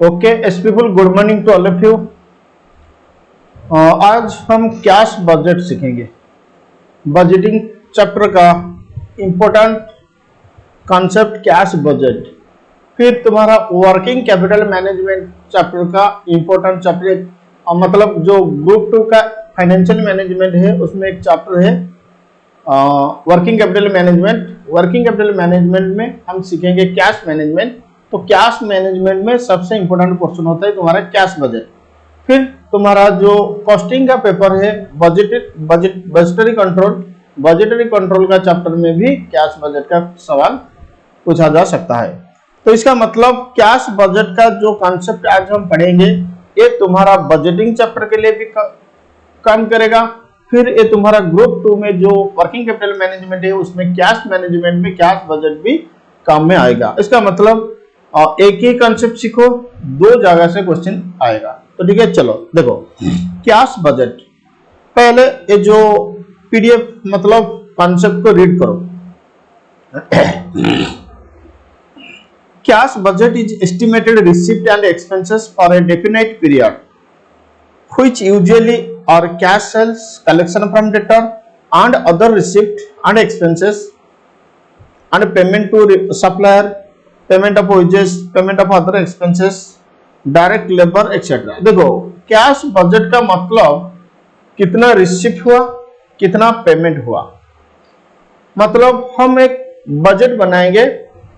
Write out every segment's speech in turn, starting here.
Okay yes people, good morning to all of you. आज हम cash budget सीखेंगे। Budgeting chapter का important concept cash budget. फिर तुम्हारा वर्किंग कैपिटल मैनेजमेंट चैप्टर का इंपॉर्टेंट चैप्टर, मतलब जो ग्रुप 2 का फाइनेंशियल मैनेजमेंट है उसमें एक चैप्टर है working capital management. Working capital management में हम सीखेंगे कैश मैनेजमेंट। तो कैश मैनेजमेंट में सबसे इंपॉर्टेंट पोर्शन होता है तुम्हारा कैश बजट। फिर तुम्हारा जो कॉस्टिंग का पेपर है बजटरी कंट्रोल का चैप्टर में भी कैश बजट का सवाल पूछा जा सकता है। तो इसका मतलब कैश बजट का जो कॉन्सेप्ट आज हम पढ़ेंगे ये तुम्हारा बजटिंग चैप्टर के लिए भी काम करेगा। फिर ये तुम्हारा ग्रुप 2 में जो वर्किंग कैपिटल मैनेजमेंट है उसमें कैश मैनेजमेंट में कैश बजट भी काम में आएगा। इसका मतलब एक ही कॉन्सेप्ट सीखो, दो जगह से क्वेश्चन आएगा। तो ठीक है, चलो देखो कैश बजट। पहले ये जो पीडीएफ मतलब कॉन्सेप्ट को रीड करो। Cash budget is estimated receipt and expenses for a definite period which usually are cash sales, collection from debtor and other receipt and expenses and payment to supplier, payment of wages, payment of other expenses, direct labor etc. देखो cash budget का मतलब कितना receipt हुआ, कितना payment हुआ। मतलब हम एक बजट बनाएंगे,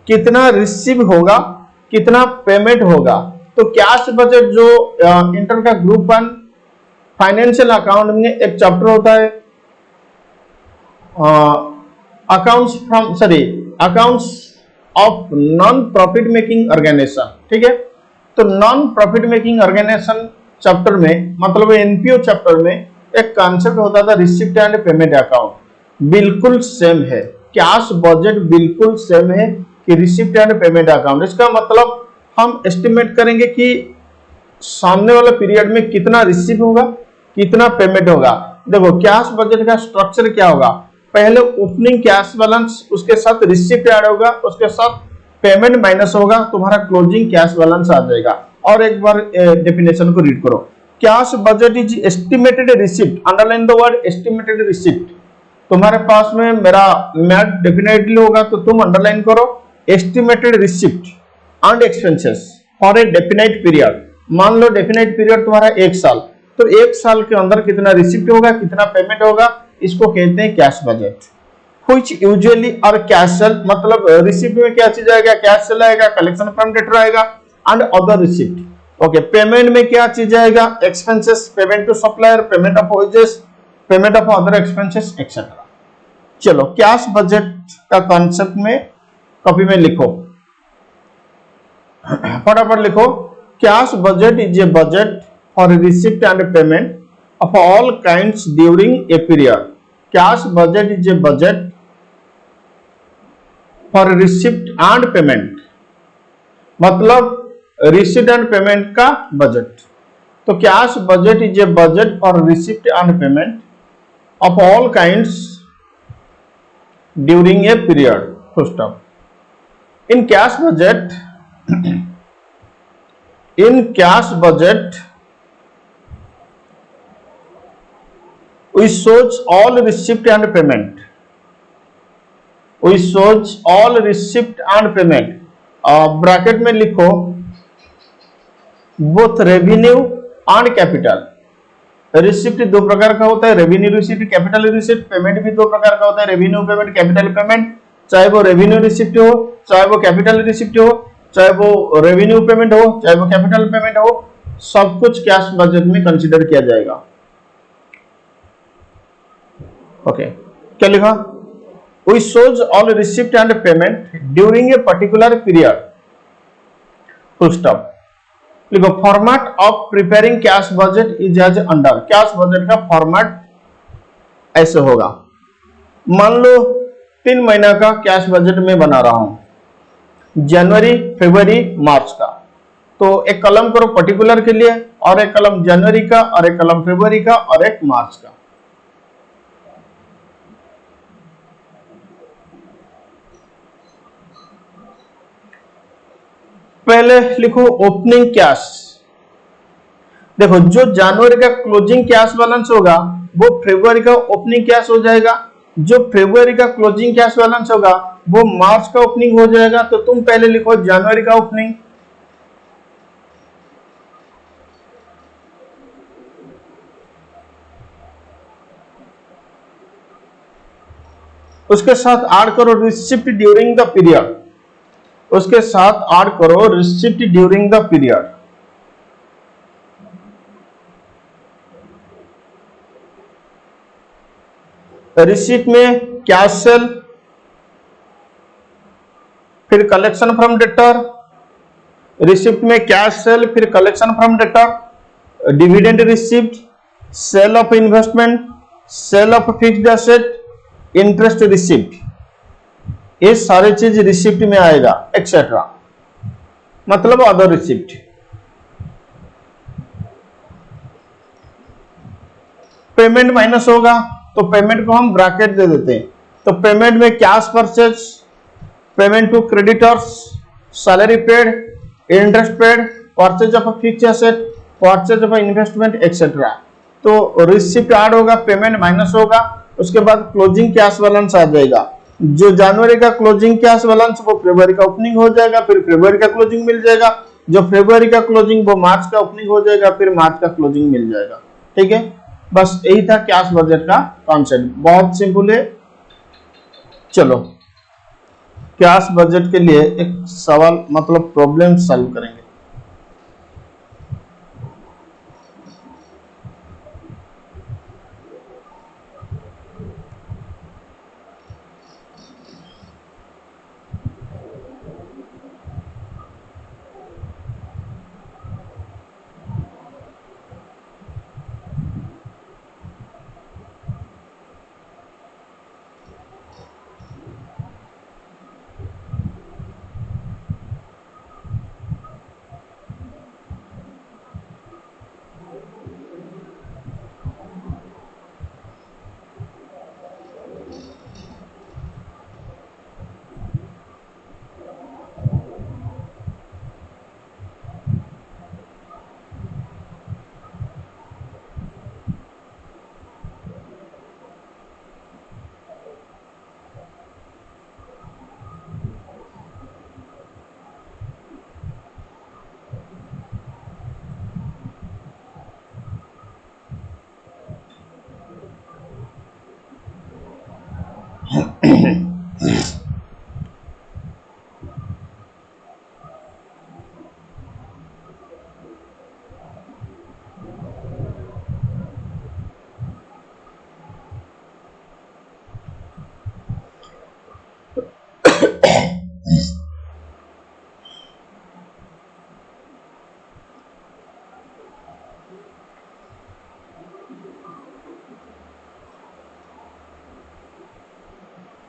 कितना रिसीव होगा, कितना पेमेंट होगा। तो कैश बजट जो इंटर का ग्रुप 1 फाइनेंशियल अकाउंट में एक चैप्टर होता है accounts of non profit making organisation. ठीक है, तो non profit making organisation chapter में मतलब एनपीओ चैप्टर में एक कॉन्सेप्ट होता था रिसिप्ट एंड पेमेंट अकाउंट। बिल्कुल सेम है, कैश बजट बिल्कुल सेम है कि रिसिप्ट एंड पेमेंट अकाउंट। इसका मतलब हम एस्टिमेट करेंगे कि सामने वाला पीरियड में कितना रिसीव होगा, कितना पेमेंट होगा। देखो कैश बजट का स्ट्रक्चर क्या होगा, पहले ओपनिंग कैश बैलेंस, उसके साथ रिसीप्ट ऐड होगा, उसके साथ पेमेंट माइनस होगा, तुम्हारा क्लोजिंग कैश बैलेंस आ जाएगा। और एक बार डेफिनेशन को रीड करो। Cash budget is estimated receipt, underline the word estimated receipt. तुम्हारे पास में मेरा मैथ डेफिनेटली होगा तो तुम अंडरलाइन करो estimated receipt and expenses for a definite period. मान लो डेफिनेट पीरियड तुम्हारा 1 साल, तो 1 साल के अंदर कितना रिसिप्ट होगा, कितना पेमेंट होगा, इसको कहते हैं कैश बजट। व्हिच यूजुअली और कैश सेल, मतलब रिसिप्ट में क्या चीज आएगा, कैश सेल आएगा, कलेक्शन फ्रॉम डेटर आएगा and other receipt. Okay, payment में क्या चीज आएगा, expenses, payment to supplier, payment of wages, payment of other expenses etcetera. चलो कैश बजट का कॉन्सेप्ट में कॉपी में लिखो, फटाफट लिखो। Cash budget is a budget for receipt and payment of all kinds during a period. Cash budget is a budget for receipt and payment, मतलब receipt and payment का budget. तो cash budget is a budget for receipt and payment of all kinds during a period. Full stop. In cash budget we shows all receipt and payment. We shows all receipt and payment. Bracket में लिखो both revenue and capital. Receipt दो प्रकार का होता है, revenue receipt, capital receipt. Payment भी दो प्रकार का होता है, रेवेन्यू पेमेंट, कैपिटल पेमेंट। चाहे वो रेवेन्यू रिसिप्ट हो, चाहे वो कैपिटल रिसिप्ट हो, चाहे वो रेवेन्यू पेमेंट हो, चाहे वो कैपिटल पेमेंट हो, सब कुछ कैश बजट में कंसीडर किया जाएगा। ओके, क्या लिखा, we shows all receipt and payment during a particular period. Full stop. लिखो format of preparing cash budget is as under. Cash budget का फॉर्मेट ऐसे होगा। मान लो 3 महीना का कैश बजट में बना रहा हूं, जनवरी, फरवरी, मार्च का। तो एक कलम करो पर्टिकुलर के लिए, और एक कलम जनवरी का, और एक कलम फरवरी का, और एक मार्च का। पहले लिखो ओपनिंग कैश। देखो जो जनवरी का क्लोजिंग कैश बैलेंस होगा वो फरवरी का ओपनिंग कैश हो जाएगा, जो फरवरी का क्लोजिंग कैश बैलेंस होगा वो मार्च का ओपनिंग हो जाएगा। तो तुम पहले लिखो जनवरी का ओपनिंग, उसके साथ ऐड करो रिसिप्ट ड्यूरिंग द पीरियड, उसके साथ ऐड करो receipt during the period. Receipt में कैश सेल, फिर कलेक्शन फ्रॉम डेटर, रिसिप्ट में कैश सेल फिर collection from debtor, dividend receipt, sale of investment, sale of fixed asset, interest receipt, ये सारे चीज रिसिप्ट में आएगा एक्सेट्रा, मतलब अदर रिसिप्ट। पेमेंट माइनस होगा तो पेमेंट को हम ब्रैकेट दे देते हैं। तो पेमेंट में cash purchase, payment to creditors, salary paid, interest paid, purchase of fixed asset, purchase of investment etcetera. तो रिसिप्ट ऐड होगा, पेमेंट माइनस होगा, उसके बाद क्लोजिंग कैश बैलेंस आ जाएगा। जो जनवरी का क्लोजिंग कैश बैलेंस वो फरवरी का ओपनिंग हो जाएगा, फिर फरवरी का क्लोजिंग मिल जाएगा, जो फरवरी का क्लोजिंग वो मार्च का ओपनिंग हो जाएगा, फिर मार्च का क्लोजिंग मिल जाएगा। ठीक है, बस यही था कैश बजट का कॉन्सेप्ट, बहुत सिंपल है। चलो कैश बजट के लिए एक सवाल मतलब प्रॉब्लम सॉल्व करेंगे।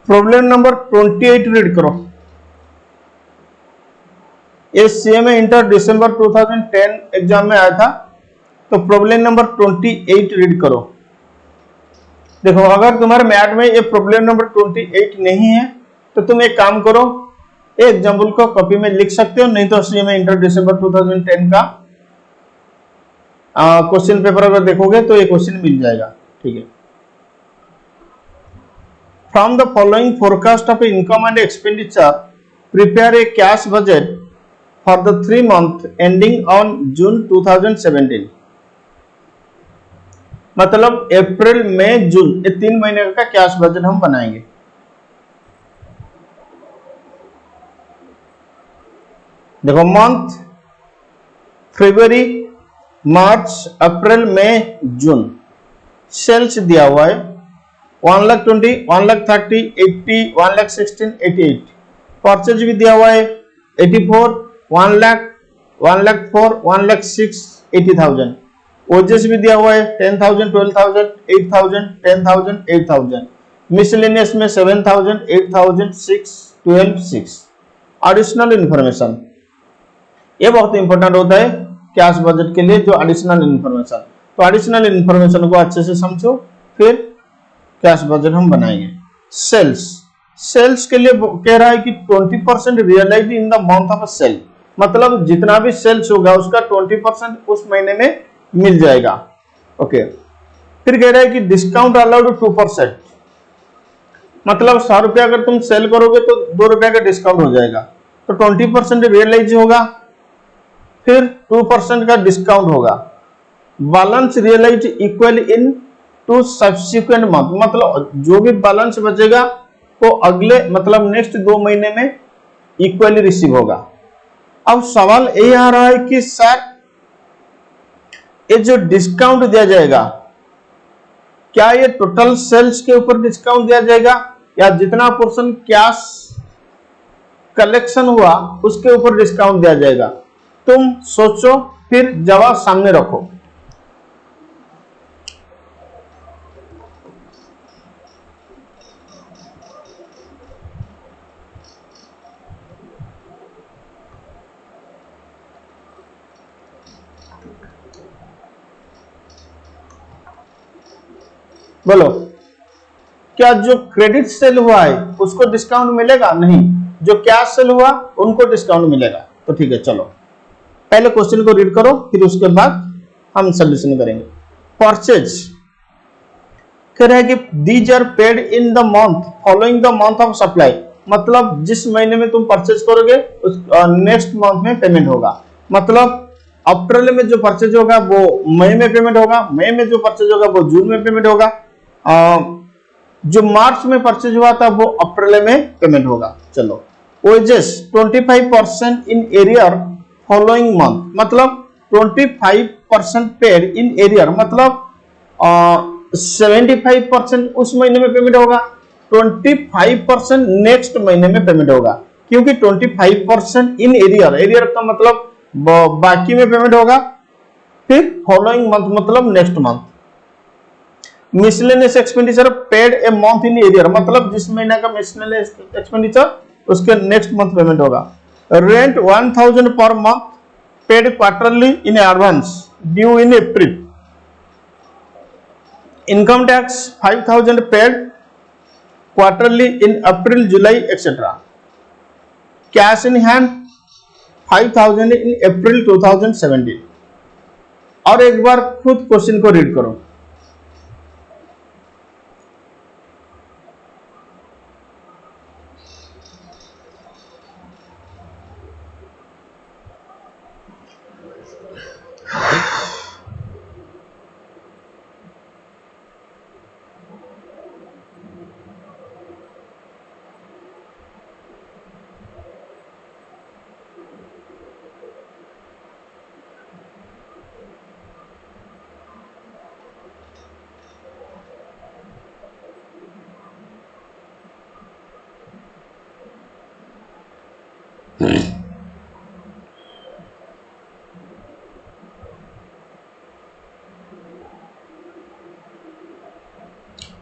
प्रॉब्लम नंबर 28 रीड करो। ये सीएमए इंटर दिसंबर 2010 एग्जाम में आया था। तो प्रॉब्लम नंबर 28 रीड करो। देखो अगर तुम्हारे मैथ में ये प्रॉब्लम नंबर 28 नहीं है तो तुम एक काम करो, एक एग्जाम्पल को कॉपी में लिख सकते हो, नहीं तो सीएमए इंटर दिसंबर 2010 का क्वेश्चन पेपर अगर देखोगे तो ये क्वेश्चन मिल जाएगा। ठीक है, from the following forecast of income and expenditure, prepare a cash budget for the 3 months ending on June 2017। मतलब अप्रैल मई जून ये 3 महीने का कैश बजट हम बनाएंगे। देखो मंथ फरवरी, मार्च, अप्रैल, मई, जून। सेल्स दिया हुआ है 1,20,000, 1,30,000, 80, 1,16,000, 88। परचेज भी दिया हुआ है 84, 1,00,000, 1,04,000, 1,06,000, 80,000। ओजेस भी दिया हुआ है 10,000, 12,000, 8,000, 10,000, 8,000। मिसलेनियस में 7,000, 8,000, 6, 12, 6। एडिशनल इंफॉर्मेशन ये बहुत इंपॉर्टेंट होता है कैश बजट के लिए, जो एडिशनल इंफॉर्मेशन। तो एडिशनल इंफॉर्मेशन को अच्छे से समझो, फिर कैश बजट हम बनाएंगे। सेल्स के लिए कह रहा है कि 20% realise in the month of sale. मतलब जितना भी सेल्स होगा उसका 20% उस महीने में मिल जाएगा। ओके, फिर कह रहा है कि डिस्काउंट अलाउड 2%, मतलब 100 रुपया अगर तुम सेल करोगे तो 2 रुपया का डिस्काउंट हो जाएगा, तो 20% रियलाइज होगा, फिर 2% का डिस्काउंट होगा। Balance realise equal in to subsequent month, मतलब जो भी बैलेंस बचेगा वो अगले मतलब नेक्स्ट 2 महीने में इक्वली रिसीव होगा। अब सवाल ये आ रहा है कि सर ये जो डिस्काउंट दिया जाएगा क्या ये टोटल सेल्स के ऊपर डिस्काउंट दिया जाएगा या जितना पोर्शन कैश कलेक्शन हुआ उसके ऊपर डिस्काउंट दिया जाएगा? तुम सोचो, फिर जवाब सामने रखो। बोलो, क्या जो क्रेडिट सेल हुआ है उसको डिस्काउंट मिलेगा? नहीं। जो कैश सेल हुआ उनको डिस्काउंट मिलेगा। तो ठीक है, चलो पहले क्वेश्चन को रीड करो, फिर उसके बाद हम सॉल्यूशन करेंगे। परचेज कह रहा है कि these are paid in the month following the month of supply, मतलब जिस महीने में तुम परचेज करोगे उस नेक्स्ट मंथ में पेमेंट होगा। मतलब अप्रैल में जो परचेज होगा वो मई में पेमेंट होगा, मई में जो परचेज होगा वो जून में पेमेंट होगा, जो मार्च में परचेज हुआ था वो अप्रैल में पेमेंट होगा। चलो, wages 25% in arrear following month, मतलब 25% पेड इन एरियर, मतलब 75% उस महीने में पेमेंट होगा, 25% नेक्स्ट महीने में पेमेंट होगा, क्योंकि 25% इन एरियर, एरियर का मतलब बाकी में पेमेंट होगा, फिर फॉलोइंग मंथ मतलब next month. Miscellaneous expenditure paid a month in arrear, मतलब जिस महीने का मिसलेनियस एक्सपेंडिचर उसके नेक्स्ट मंथ पेमेंट होगा। रेंट 1000 पर month paid quarterly in advance due in April. Income tax 5000 paid quarterly in April July etcetera. Cash in hand 5000 इन अप्रैल 2017। और एक बार खुद क्वेश्चन को रीड करो।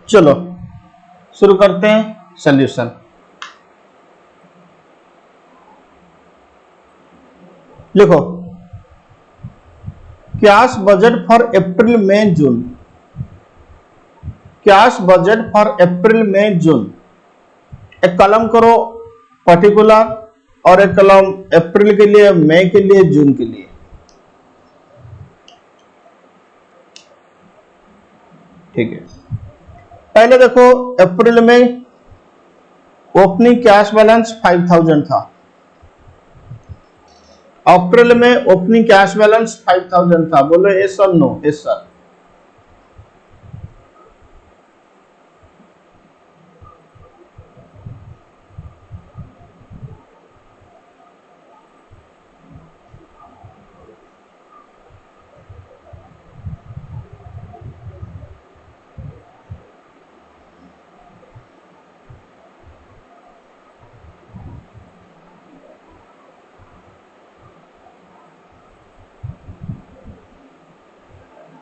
चलो शुरू करते हैं सॉल्यूशन। लिखो, cash budget for April May June, cash budget for April May June. एक कॉलम करो पर्टिकुलर और एक कॉलम अप्रैल के लिए, मई के लिए, जून के लिए। ठीक है, पहले देखो अप्रैल में ओपनिंग कैश बैलेंस 5000 था। अप्रैल में ओपनिंग कैश बैलेंस 5000 था। बोलो यस और नो? Yes sir.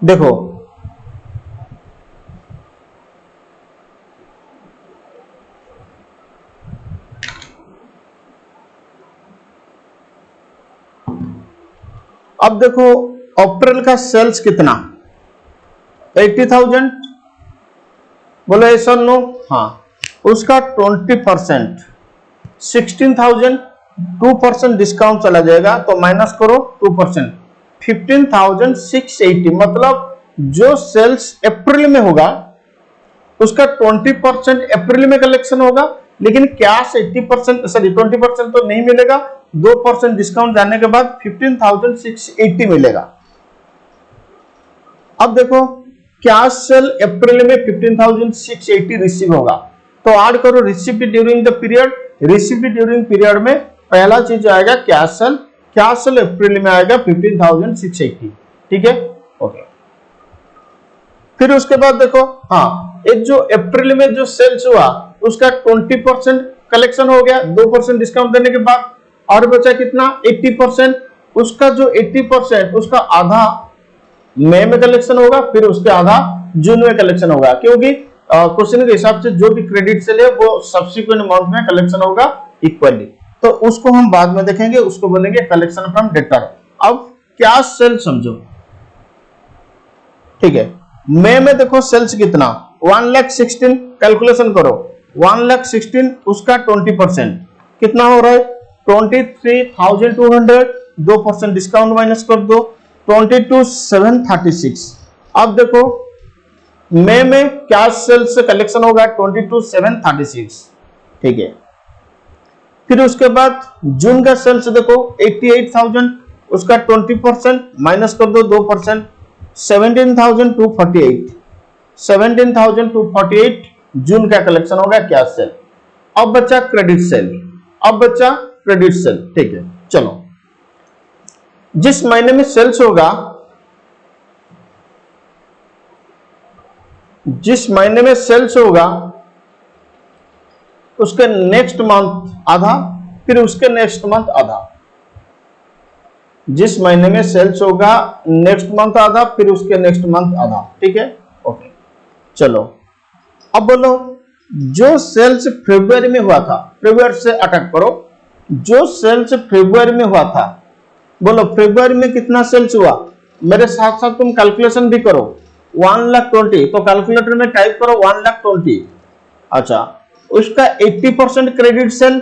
देखो अब देखो अप्रैल का सेल्स कितना? 80,000। बोलो यस और नो? हाँ। उसका 20% 16,000 2% डिस्काउंट चला जाएगा तो माइनस करो 2%, 15,680, मतलब जो सेल्स अप्रैल में होगा उसका 20% अप्रैल में कलेक्शन होगा, लेकिन कैश 20% तो नहीं मिलेगा, 2% डिस्काउंट जाने के बाद 15,680 मिलेगा। अब देखो कैश सेल अप्रैल में 15,680 रिसीव होगा, तो ऐड करो received during the period. Received during period में पहला चीज आएगा कैश सेल अप्रैल में आएगा 15,680, ठीक है, ओके। फिर उसके बाद देखो, हाँ, एक जो अप्रैल में जो सेल्स हुआ उसका 20% कलेक्शन हो गया 2% डिस्काउंट देने के बाद, और बचा कितना 80%। उसका जो 80% उसका आधा मई में कलेक्शन होगा, फिर उसके आधा जून में कलेक्शन होगा, क्योंकि क्वेश्चन के हिसाब से जो भी क्रेडिट सेल है वो सब्सिक्वेंट मंथ में कलेक्शन होगा इक्वली, तो उसको हम बाद में देखेंगे, उसको बोलेंगे कलेक्शन फ्रॉम डेटर। अब कैश सेल समझो, ठीक है। मई में देखो सेल्स कितना 1,16,000, कैलकुलेशन करो 1,16,000 उसका 20% कितना हो रहा है 23,200, 2% डिस्काउंट माइनस कर दो 22,736। अब देखो मई में कैश सेल्स से कलेक्शन होगा 22,736, ठीक है। फिर उसके बाद जून का सेल्स देखो 88,000, उसका 20% माइनस कर दो 2%, 17,248 जून का कलेक्शन होगा कैश सेल। अब बचा क्रेडिट सेल, ठीक है। चलो, जिस महीने में सेल्स होगा, उसके नेक्स्ट मंथ आधा, फिर उसके नेक्स्ट मंथ आधा। जिस महीने में सेल्स होगा नेक्स्ट मंथ आधा, फिर उसके नेक्स्ट मंथ आधा, ठीक है, ओके। चलो अब बोलो जो सेल्स फरवरी में हुआ था, फरवरी से अटैक करो, जो सेल्स फरवरी में हुआ था, बोलो फरवरी में कितना सेल्स हुआ, मेरे साथ साथ तुम कैलकुलेशन भी करो। 1,20,000, तो कैलकुलेटर में टाइप करो 1,20,000। अच्छा, उसका 80% क्रेडिट सेल,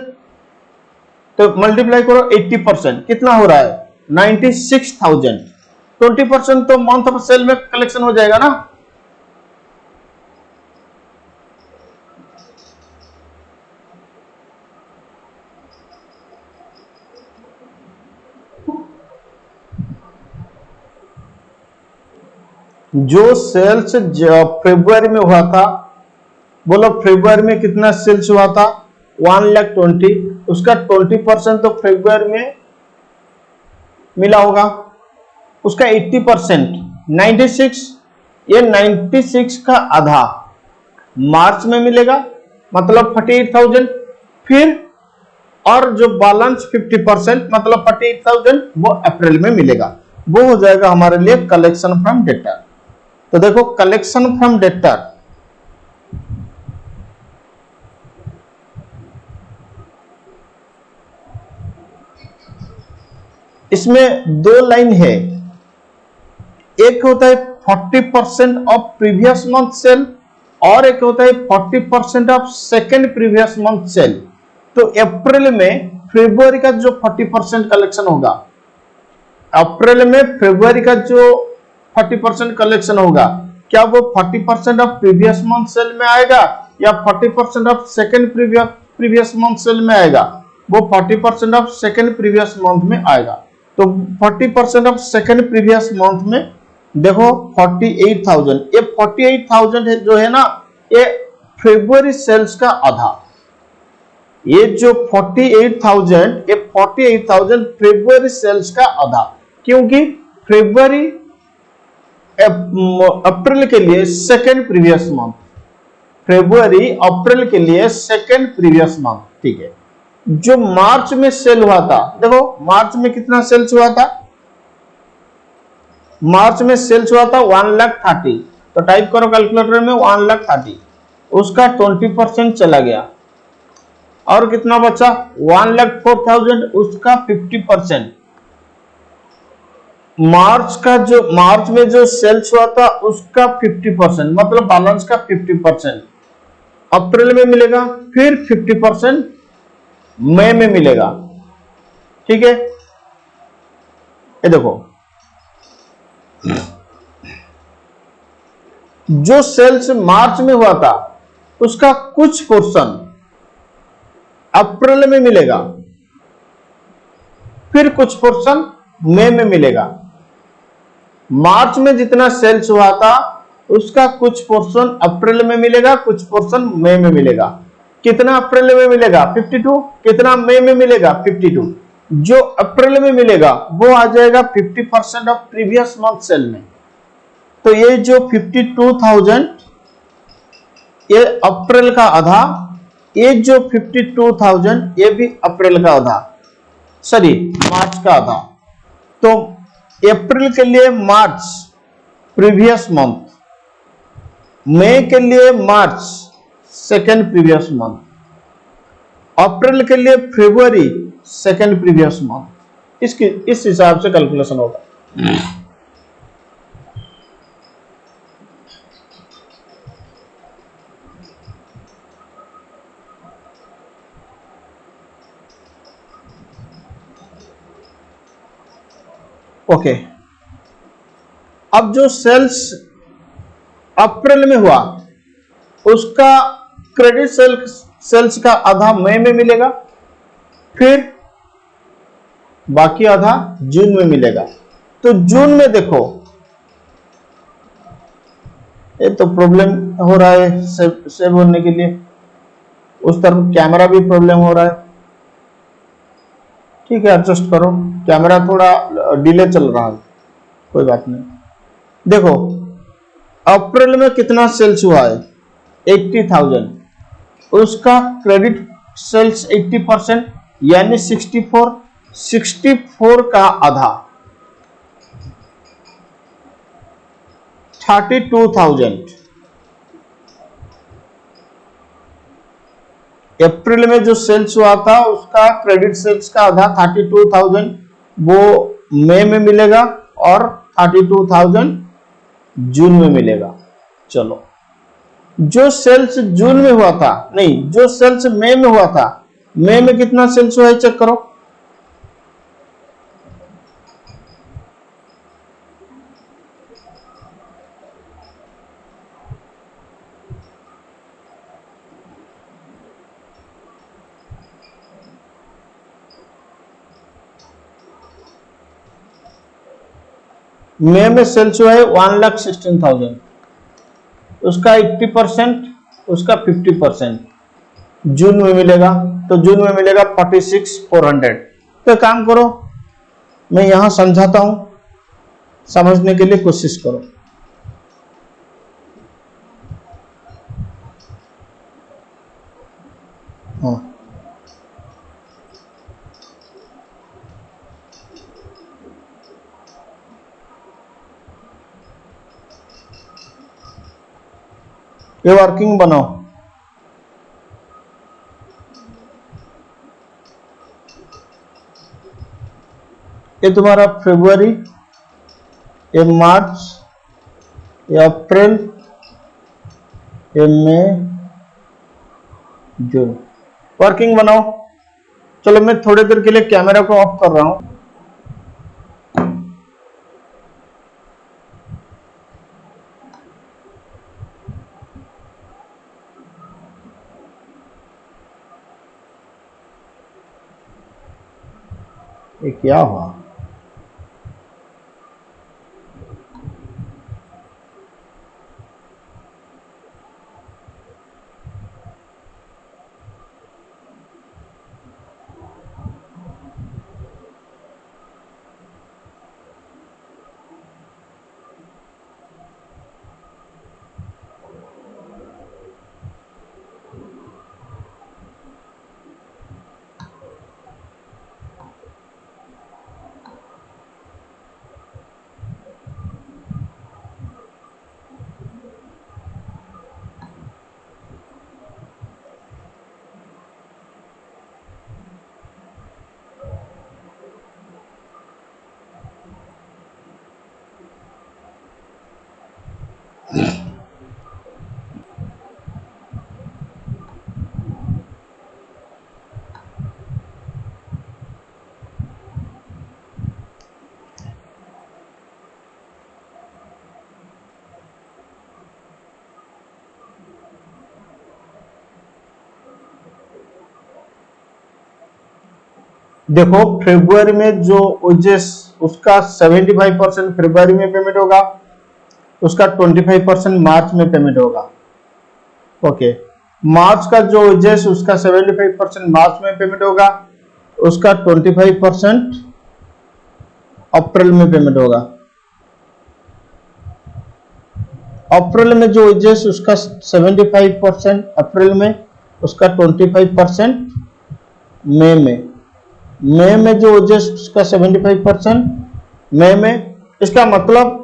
तो मल्टीप्लाई करो 80%, कितना हो रहा है 96,000। 20% तो मंथ ऑफ सेल में कलेक्शन हो जाएगा ना। जो सेल्स फरवरी में हुआ था, बोलो फरवरी में कितना सेल्स हुआ था 1,20,000, उसका 20% तो फरवरी में मिला होगा, उसका 80% 96, ये 96 का आधा मार्च में मिलेगा, मतलब 48,000। फिर और जो बैलेंस 50% मतलब 48,000 वो अप्रैल में मिलेगा। वो हो जाएगा हमारे लिए कलेक्शन फ्रॉम डेटर। तो देखो कलेक्शन फ्रॉम डेटर, इसमें दो लाइन है, एक होता है 40% ऑफ प्रीवियस मंथ सेल और एक होता है 40% of second previous month sale. तो अप्रैल में फरवरी का जो 40% कलेक्शन होगा, अप्रैल में फरवरी का जो 40% कलेक्शन होगा, क्या वो 40% ऑफ प्रीवियस मंथ सेल में आएगा या 40% of second previous month sale में आएगा? वो 40% ऑफ सेकेंड प्रीवियस मंथ में आएगा। तो 40% ऑफ सेकेंड प्रीवियस मंथ में देखो 48,000, ये 48,000 है जो है ना, ये फरवरी सेल्स का आधा। ये जो 48,000, ये 48,000 फरवरी सेल्स का आधा, क्योंकि फरवरी अप्रैल के लिए सेकेंड प्रीवियस मंथ, फरवरी अप्रैल के लिए सेकेंड प्रीवियस मंथ, ठीक है। जो मार्च में सेल हुआ था, देखो मार्च में कितना सेल्स हुआ था, मार्च में सेल्स हुआ था 1,30,000, तो टाइप करो कैलकुलेटर में 1,30,000, उसका 20% चला गया और कितना बचा 1,04,000, उसका 50%। मार्च में जो सेल्स हुआ था उसका 50%, मतलब बैलेंस का 50% अप्रैल में मिलेगा, फिर 50% मई में मिलेगा। ठीक है, ये देखो जो सेल्स मार्च में हुआ था उसका कुछ पोर्शन अप्रैल में मिलेगा, फिर कुछ पोर्शन मई में मिलेगा। मार्च में जितना सेल्स हुआ था उसका कुछ पोर्शन अप्रैल में मिलेगा, कुछ पोर्शन मई में मिलेगा। कितना अप्रैल में मिलेगा? 52। कितना मई में मिलेगा? 52। जो अप्रैल में मिलेगा वो आ जाएगा 50% ऑफ प्रीवियस मंथ सेल में। तो ये जो 52,000 ये अप्रैल का आधा, ये जो 52,000 ये भी अप्रैल का आधा, सॉरी मार्च का आधा। तो अप्रैल के लिए मार्च प्रीवियस मंथ, मई के लिए मार्च सेकेंड प्रीवियस मंथ, अप्रैल के लिए फरवरी सेकेंड प्रीवियस मंथ। इस हिसाब से कैलकुलेशन होगा। ओके, अब जो सेल्स अप्रैल में हुआ उसका क्रेडिट सेल्स का आधा मई में मिलेगा, फिर बाकी आधा जून में मिलेगा। तो जून में देखो ये तो प्रॉब्लम हो रहा है सेव होने के लिए, उस तरफ कैमरा भी प्रॉब्लम हो रहा है। ठीक है, एडजस्ट करो, कैमरा थोड़ा डिले चल रहा है, कोई बात नहीं। देखो अप्रैल में कितना सेल्स हुआ है? 80,000, उसका क्रेडिट सेल्स 80% यानी 64 का आधा 32,000। अप्रैल में जो सेल्स हुआ था उसका क्रेडिट सेल्स का आधा 32,000 वो मई में मिलेगा और 32,000 जून में मिलेगा। चलो, जो सेल्स जून में हुआ था, नहीं जो सेल्स मई में हुआ था, मई में कितना सेल्स हुआ है चेक करो। मई में सेल्स हुआ है 1,16,000, उसका 80%, उसका 50% जून में मिलेगा। तो जून में मिलेगा 46,400। तो काम करो, मैं यहां समझाता हूं, समझने के लिए कोशिश करो। हाँ, ये वर्किंग बनाओ। ये तुम्हारा फरवरी, ये मार्च, ये अप्रैल, ये मई, जून। वर्किंग बनाओ। चलो मैं थोड़ी देर के लिए कैमरा को ऑफ कर रहा हूं। ये क्या हुआ? देखो फरवरी में जो वेजेस उसका 75% फरवरी में पेमेंट होगा, उसका 25% मार्च में पेमेंट होगा। ओके, मार्च का जो वेजेस उसका 75% मार्च में पेमेंट होगा, उसका 25% अप्रैल में पेमेंट होगा। अप्रैल में जो वेजेस उसका 75% अप्रैल में, उसका 25% मई में। मई में जो वेजेस उसका 75% मई में। इसका मतलब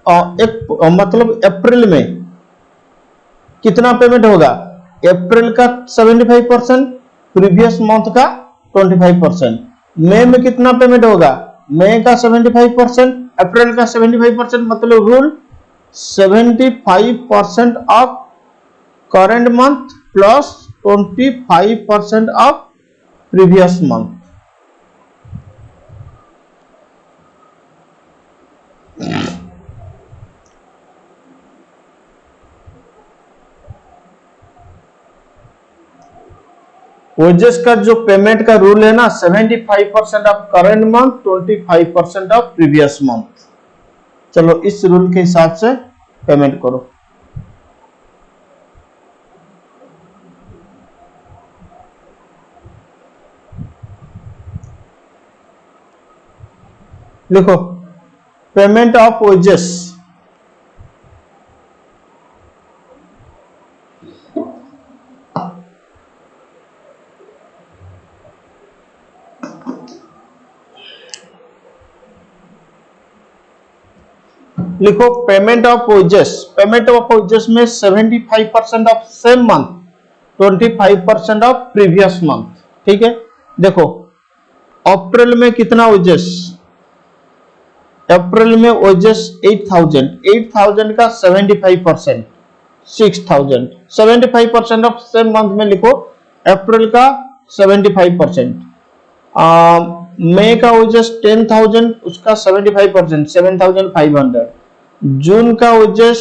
मतलब अप्रैल में कितना पेमेंट होगा? अप्रैल का 75%, प्रीवियस मंथ का 25%। मई में कितना पेमेंट होगा? मई का 75%, अप्रैल का 75%, मतलब rule 75% of current month plus 25% of previous month. Wages का जो पेमेंट का रूल है ना, 75% of current month, 25% of previous month. चलो इस रूल के हिसाब से पेमेंट करो। लिखो पेमेंट ऑफ वेजेस, लिखो payment of wages. Payment of wages में 75% of same month, 25% of previous month. ठीक है, देखो अप्रैल में कितना वेजेस? अप्रैल में वेजेस 8000, 8000 का 75% 6000, 75% ऑफ सेम मंथ में लिखो अप्रैल का 75%। मई का वेजेस 10,000, उसका 75% 7,500। जून का वेजेस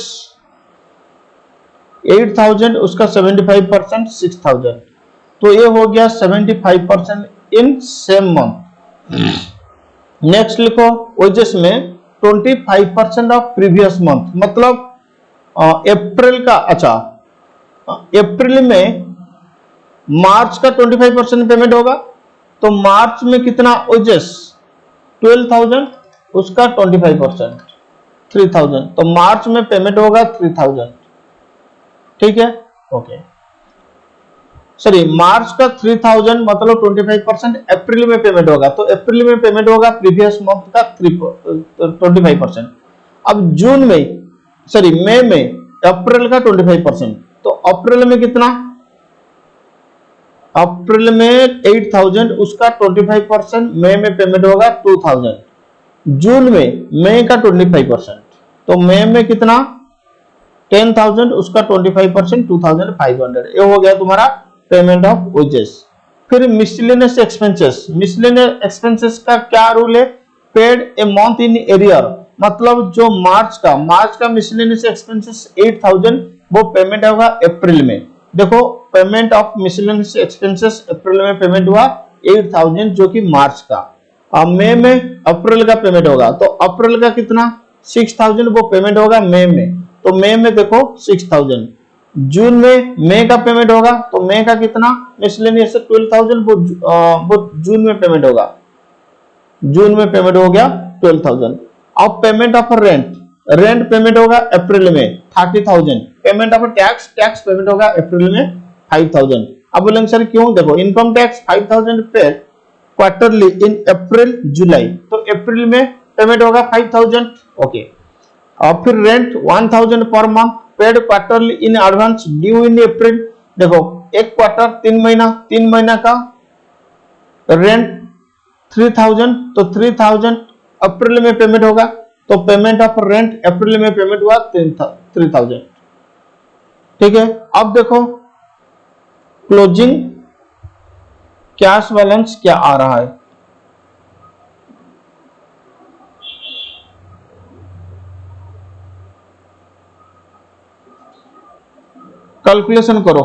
8,000, उसका 75% 6,000। तो ये हो गया 75% इन सेम मंथ। नेक्स्ट लिखो वेजेस में 25% ऑफ प्रीवियस मंथ, मतलब अप्रैल का, अच्छा अप्रैल में मार्च का 25% पेमेंट होगा, तो मार्च में कितना वेजेस? 12,000, उसका 25% 3,000, तो मार्च में पेमेंट होगा 3,000। ठीक है, ओके सॉरी, मार्च का 3,000 मतलब 25%, अप्रैल में पेमेंट होगा, तो अप्रैल में पेमेंट होगा प्रीवियस मंथ का 25%। अब जून में, सॉरी मई में अप्रैल का 25%, तो अप्रैल में कितना? अप्रैल में 8,000, उसका 25%, मई में पेमेंट होगा 2,000। जून में मई का 25%, तो मई में कितना? 10,000, उसका 25%, 2,500। ये हो गया तुम्हारा पेमेंट ऑफ वेजेस। फिर मिसलेनियस एक्सपेंसेस। मिसलेनियस एक्सपेंसेस का क्या रूल है? Paid a month in arrear, मतलब जो मार्च का मिसलेनियस एक्सपेंसेस 8,000, वो पेमेंट होगा अप्रैल में। देखो पेमेंट ऑफ मिसलेनियस एक्सपेंसेस अप्रैल में पेमेंट हुआ 8,000, जो कि मार्च का। अब मई में अप्रैल का पेमेंट होगा, तो अप्रैल का कितना? 6,000, वो पेमेंट होगा मई में, तो मई में देखो 6,000। जून में मई का पेमेंट होगा, तो मई का कितना? मिसलेनियस से 12,000, वो जून में पेमेंट होगा। जून में पेमेंट हो गया 12,000। अब payment of rent, rent payment होगा अप्रैल में 30,000। Payment of tax, tax payment होगा अप्रैल में 5,000। अब बोलेंगे सर क्यों? देखो इनकम टैक्स 5,000 पे क्वार्टरली इन अप्रैल जुलाई, तो अप्रैल में पेमेंट होगा 5,000। ओके, और फिर rent 1,000 per month paid quarterly in advance due in April. देखो एक क्वार्टर 3 महीना, 3 महीना का रेंट 3,000, तो 3,000 अप्रैल में पेमेंट होगा, तो पेमेंट ऑफ रेंट अप्रैल में पेमेंट हुआ 3,000। ठीक है, अब देखो क्लोजिंग कैश बैलेंस क्या आ रहा है। कैलकुलेशन करो।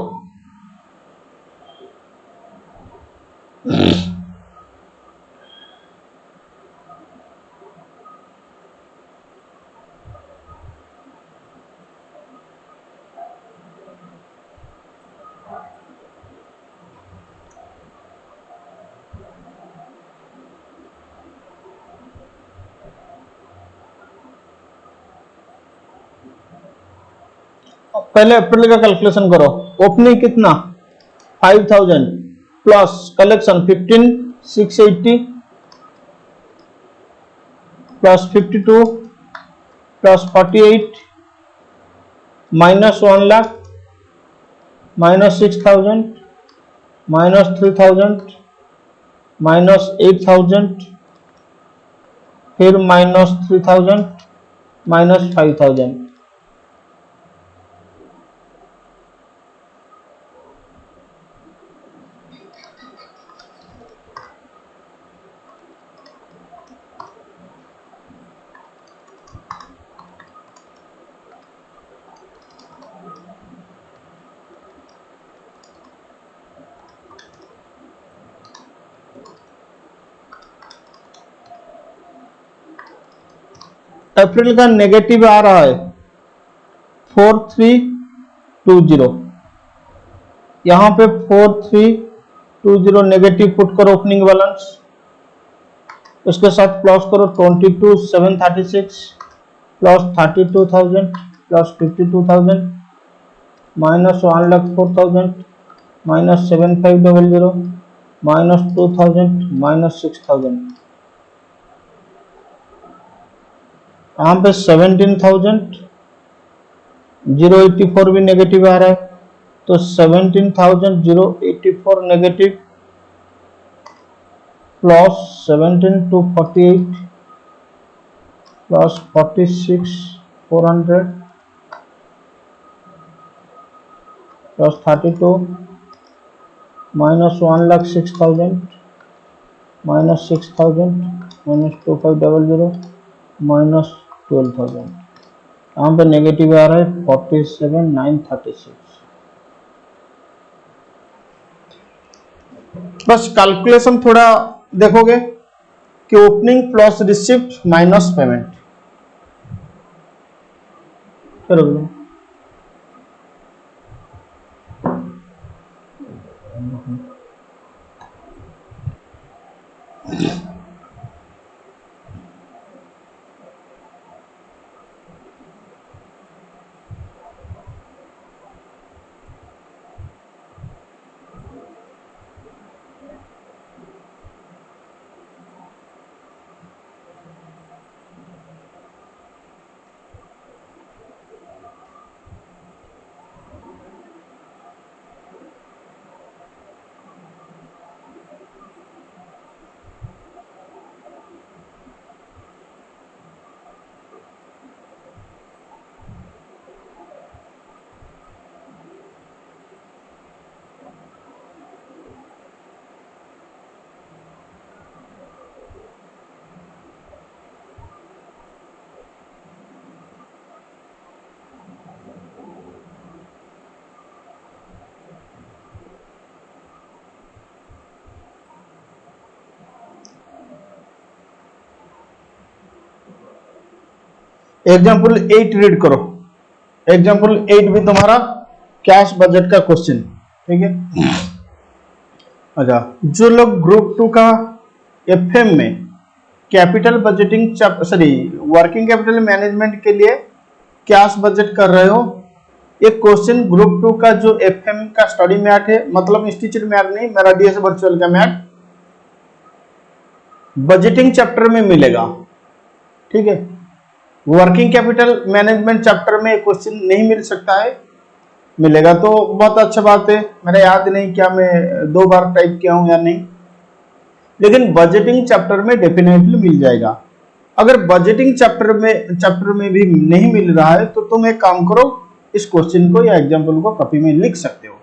पहले अप्रैल का कैलकुलेशन करो। ओपनिंग कितना 5000 plus collection 15680 plus 52 plus 48 minus 1 lakh minus 6000 minus 3000 minus 8000 फिर माइनस 3000 माइनस 5000। अप्रैल का नेगेटिव आ रहा है 4320, यहां पे 4320 नेगेटिव पुट करो ओपनिंग बैलेंस, उसके साथ प्लस करो 22736 plus 32000 plus 52000 minus 1,04,000 minus 7500 minus 2000 minus 6000। यहाँ पे 17,084 भी नेगेटिव आ रहा है, तो 17,084 negative plus 17248 plus 46400 plus 32 minus 1,06,000 minus 6000 minus 2500 minus 12,000। यहाँ पे नेगेटिव आ रहा है 47,936। बस कैलकुलेशन थोड़ा देखोगे कि opening plus receipt minus payment करोगे। एग्जाम्पल 8 रीड करो। एग्जाम्पल 8 भी तुम्हारा कैश बजट का क्वेश्चन, ठीक है। अच्छा, जो लोग ग्रुप 2 का एफएम में capital budgeting working capital management के लिए कैश बजट कर रहे हो, एक क्वेश्चन ग्रुप 2 का जो एफएम का स्टडी मैट है, मतलब इंस्टीट्यूट मैट नहीं, मेरा डीएस वर्चुअल का मैट, बजटिंग चैप्टर में मिलेगा, ठीक है। वर्किंग कैपिटल मैनेजमेंट चैप्टर में क्वेश्चन नहीं मिल सकता है, मिलेगा तो बहुत अच्छा बात है। मेरा याद नहीं क्या मैं 2 बार टाइप किया हूं या नहीं, लेकिन बजटिंग चैप्टर में डेफिनेटली मिल जाएगा। अगर बजटिंग चैप्टर में भी नहीं मिल रहा है तो तुम एक काम करो, इस क्वेश्चन को या एग्जाम्पल को कॉपी में लिख सकते हो,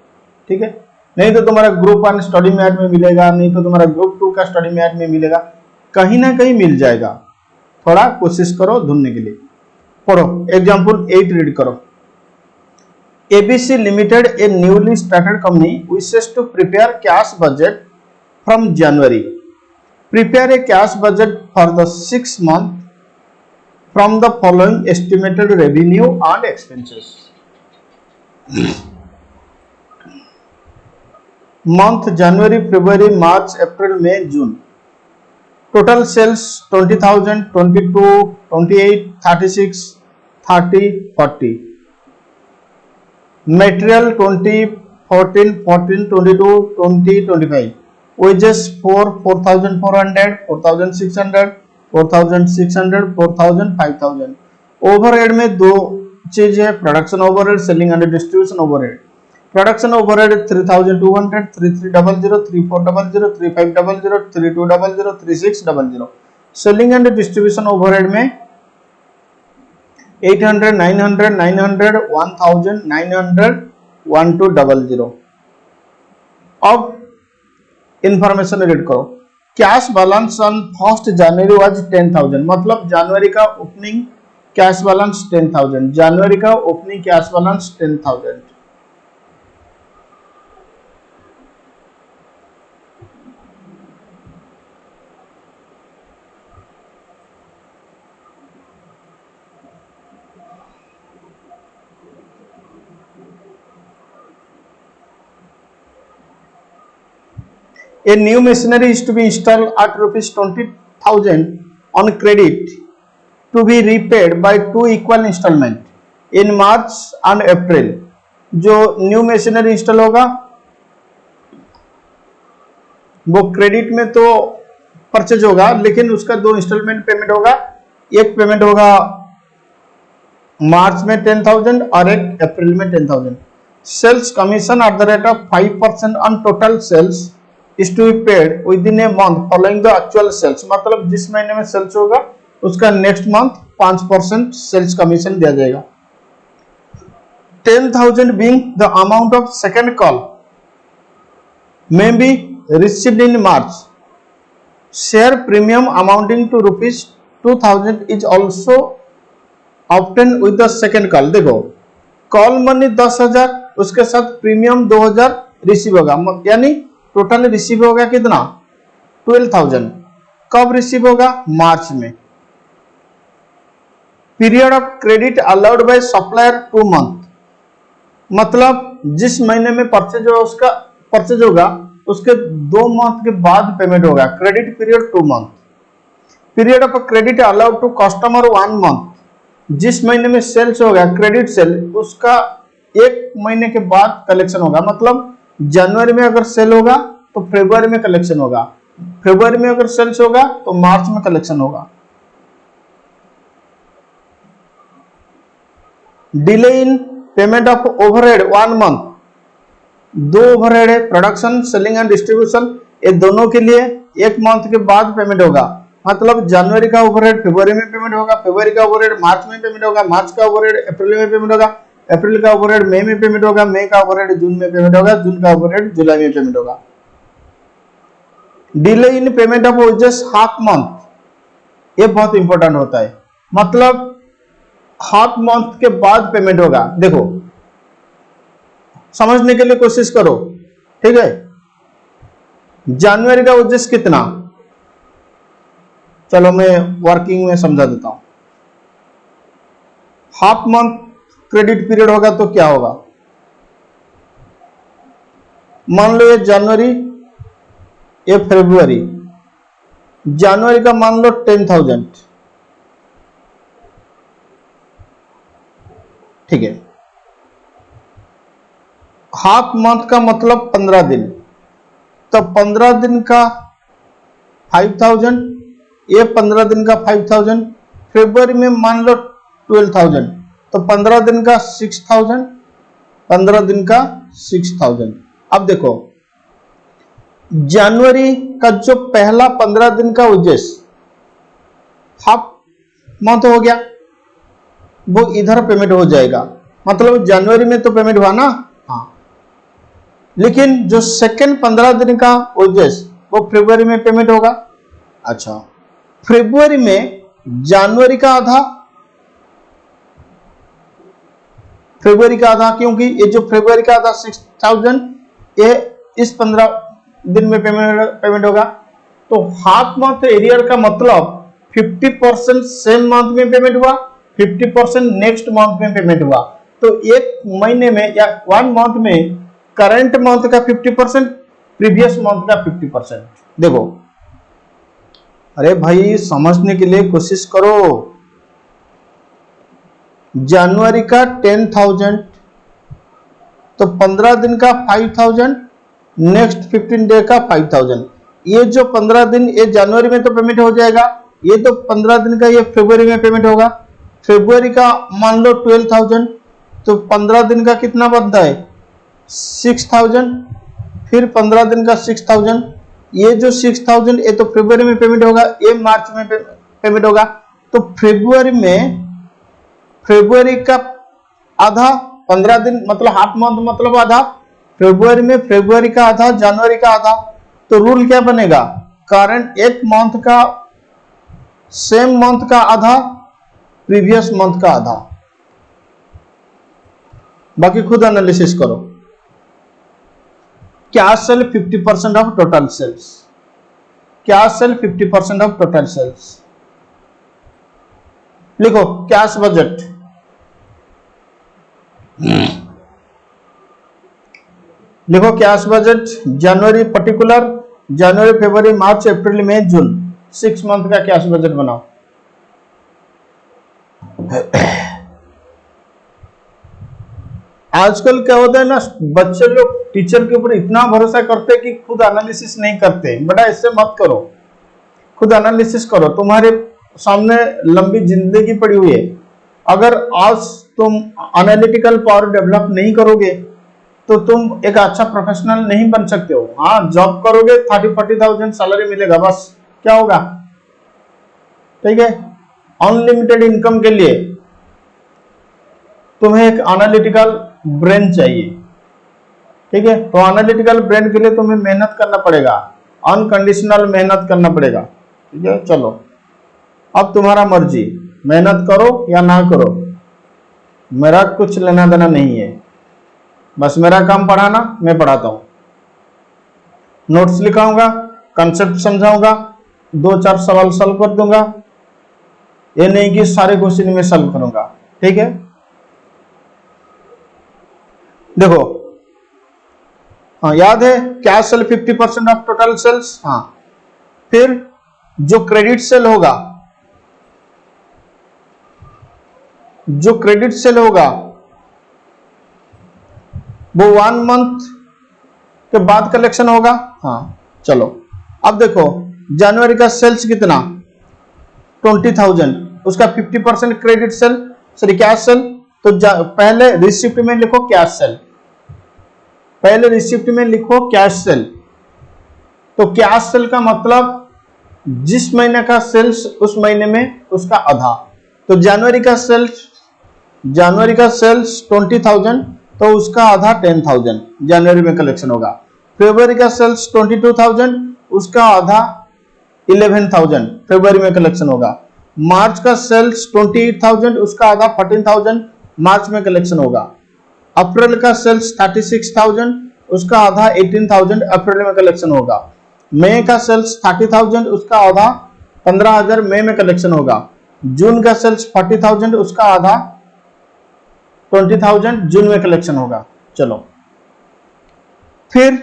ठीक है। नहीं तो तुम्हारा ग्रुप 1 स्टडी मैट में मिलेगा, नहीं तो तुम्हारा ग्रुप 2 का स्टडी मैट में मिलेगा, कहीं ना कहीं मिल जाएगा। थोड़ा कोशिश करो ढूंढने के लिए। पढ़ो, एग्जाम्पल 8 रीड करो। ABC Limited, a newly started company, wishes to prepare cash budget from January. Prepare a cash budget for the 6 months from the following estimated revenue and expenses. Month January, February, March, April, May, June. Total sales 20,000, 22, 28, 36, 30, 40. Material 20, 14, 14, 22, 20, 25, wages 4, 4,400, 4,600, 4,600, 4,000, 5,000। Overhead में दो चीज है, production overhead, selling and distribution overhead. Production overhead 3,200, 3,300, 3,400, 3,500, 3,200, 3,600। Selling and distribution overhead में 800, 900, 900, 1,000, 900, 1,200। अब information read करो। Cash balance on 1 January was 10,000, मतलब जनवरी का ओपनिंग कैश बैलेंस 10,000, जनवरी का opening cash balance 10,000। A new machinery is to be installed at rupees 20,000 on credit to be repaid by 2 equal installment in March and April। जो new machinery install होगा वो credit में तो purchase होगा, लेकिन उसका 2 instalment payment होगा। एक पेमेंट होगा मार्च में 10,000 और एक अप्रैल में 10,000। Sales commission at the rate of 5% on total sales is to be paid within a month following the actual sales, मतलब जिस महीने में सेल्स होगा उसका नेक्स्ट मंथ 5% सेल्स कमीशन दिया जाएगा। 10,000 being the amount of second call may be received in March। Share premium amounting to rupees 2,000 is also obtained with the second call। देखो call money 10,000, उसके साथ प्रीमियम 2,000 रिसीव होगा, यानी total receive होगा कितना 12,000। कब रिसीव होगा? मार्च में। Period of credit allowed by supplier 2 month, मतलब जिस महीने में परचेज होगा उसका परचेज होगा उसके 2 मंथ के बाद पेमेंट होगा। Credit period 2 month. Period of credit allowed to customer 1 month, जिस महीने में सेल्स होगा क्रेडिट सेल उसका 1 महीने के बाद कलेक्शन होगा, मतलब जनवरी में अगर सेल होगा तो फरवरी में कलेक्शन होगा, फरवरी में अगर सेल्स होगा तो मार्च में कलेक्शन होगा। Delay in payment of overhead 1 month, 2 overhead है, प्रोडक्शन, सेलिंग एंड डिस्ट्रीब्यूशन, ये दोनों के लिए 1 मंथ के बाद पेमेंट होगा, मतलब जनवरी का ओवरहेड फरवरी में पेमेंट होगा, फरवरी का ओवरहेड मार्च में पेमेंट होगा, मार्च का ओवरहेड अप्रैल में पेमेंट होगा, अप्रैल का ओवरहेड मई में पेमेंट होगा, मई का ओवरहेड जून में पेमेंट होगा, जून का ओवरहेड जुलाई में पेमेंट होगा। Delay in payment of wages half month, ये बहुत इंपॉर्टेंट होता है, मतलब हाफ मंथ के बाद पेमेंट होगा। देखो समझने के लिए कोशिश करो, ठीक है। जनवरी का वेजेस कितना, चलो मैं वर्किंग में समझा देता हूं। हाफ मंथ क्रेडिट पीरियड होगा तो क्या होगा, मान लो ये जनवरी, ये फरवरी। जनवरी का मान लो 10,000, ठीक है। हाफ मंथ का मतलब 15 दिन, तो 15 दिन का 5,000, ये 15 दिन का 5,000। फरवरी में मान लो 12,000, तो 15 दिन का 6,000, 15 दिन का 6,000। अब देखो जनवरी का जो पहला 15 दिन का वेजेस हाफ मंथ हो गया, वो इधर पेमेंट हो जाएगा, मतलब जनवरी में तो पेमेंट हुआ ना, हाँ। लेकिन जो सेकेंड 15 दिन का वेजेस वो फरवरी में पेमेंट होगा। अच्छा, फरवरी में जनवरी का आधा, फरवरी का आधा, क्योंकि ये जो फरवरी का आधा 6,000 ये इस 15 दिन में पेमेंट होगा। तो हाफ मंथ एरियर का मतलब 50% सेम मंथ में पेमेंट हुआ, 50% नेक्स्ट मंथ में पेमेंट हुआ। तो एक महीने में या 1 मंथ में करंट मंथ का 50%, प्रीवियस मंथ का 50%। देखो अरे भाई समझने के लिए कोशिश करो। जनवरी का 10,000 तो 15 दिन का 5000, नेक्स्ट 15 डे का 5000। ये जो 15 दिन ये जनवरी में तो पेमेंट हो जाएगा, ये तो 15 दिन का ये फरवरी में पेमेंट होगा। फरवरी का मान लो 12,000, तो 15 दिन का कितना बनता है 6,000, फिर 15 दिन का 6,000। ये जो 6,000 ये तो फरवरी में पेमेंट होगा, ये मार्च में पेमेंट होगा। तो फरवरी का आधा 15 दिन मतलब हाफ मंथ मतलब आधा, फरवरी में फरवरी का आधा, जनवरी का आधा। तो रूल क्या बनेगा, करंट एक मंथ का सेम मंथ का आधा, प्रीवियस मंथ का आधा। बाकी खुद एनालिसिस करो। Cash sale 50% of total sales, cash sale 50% of total sales. लिखो कैश बजट, लिखो कैश बजट जनवरी, पर्टिकुलर जनवरी, फरवरी, मार्च, अप्रैल, मई, जून, 6 मंथ का कैश बजट बनाओ। आजकल क्या होता है ना, बच्चे लोग टीचर के ऊपर इतना भरोसा करते हैं कि खुद एनालिसिस नहीं करते। बेटा ऐसे मत करो, खुद एनालिसिस करो। तुम्हारे सामने लंबी जिंदगी पड़ी हुई है। अगर आज तुम एनालिटिकल पावर डेवलप नहीं करोगे तो तुम एक अच्छा प्रोफेशनल नहीं बन सकते हो। हाँ, जॉब करोगे 30-40,000 सैलरी मिलेगा, बस क्या होगा, ठीक है। अनलिमिटेड इनकम के लिए तुम्हें एक एनालिटिकल ब्रेन चाहिए, ठीक है। तो एनालिटिकल ब्रेन के लिए तुम्हें मेहनत करना पड़ेगा, अनकंडीशनल मेहनत करना पड़ेगा, ठीक है। चलो अब तुम्हारा मर्जी, मेहनत करो या ना करो, मेरा कुछ लेना देना नहीं है। बस मेरा काम पढ़ाना, मैं पढ़ाता हूं, नोट्स लिखाऊंगा, कंसेप्ट समझाऊंगा, 2-4 सवाल सॉल्व कर दूंगा। ये नहीं कि सारे क्वेश्चन में सॉल्व करूंगा, ठीक है। देखो, हाँ याद है cash sale 50% of total sales. हाँ, फिर जो क्रेडिट सेल होगा, जो क्रेडिट सेल होगा वो 1 मंथ के बाद कलेक्शन होगा। हाँ चलो अब देखो, जनवरी का सेल्स कितना 20,000, उसका 50% credit sale, sorry cash cell. तो पहले रिसिप्ट में लिखो कैश सेल, पहले रिसिप्ट में लिखो कैश सेल। तो कैश सेल का मतलब जिस महीने का सेल्स उस महीने में उसका आधा। तो जनवरी का सेल्स 20,000, तो उसका आधा 10,000 जनवरी में कलेक्शन होगा। फरवरी का सेल्स 22,000, उसका आधा 11,000 फरवरी में कलेक्शन होगा। मार्च का सेल्स 28,000, उसका आधा 14,000 मार्च में कलेक्शन होगा। अप्रैल का सेल्स 36,000, उसका आधा 18,000 अप्रैल में कलेक्शन होगा। मई का सेल्स 30,000, उसका आधा 15,000 मई में कलेक्शन होगा। जून का सेल्स 40,000, उसका आधा 20,000 जून में कलेक्शन होगा। चलो फिर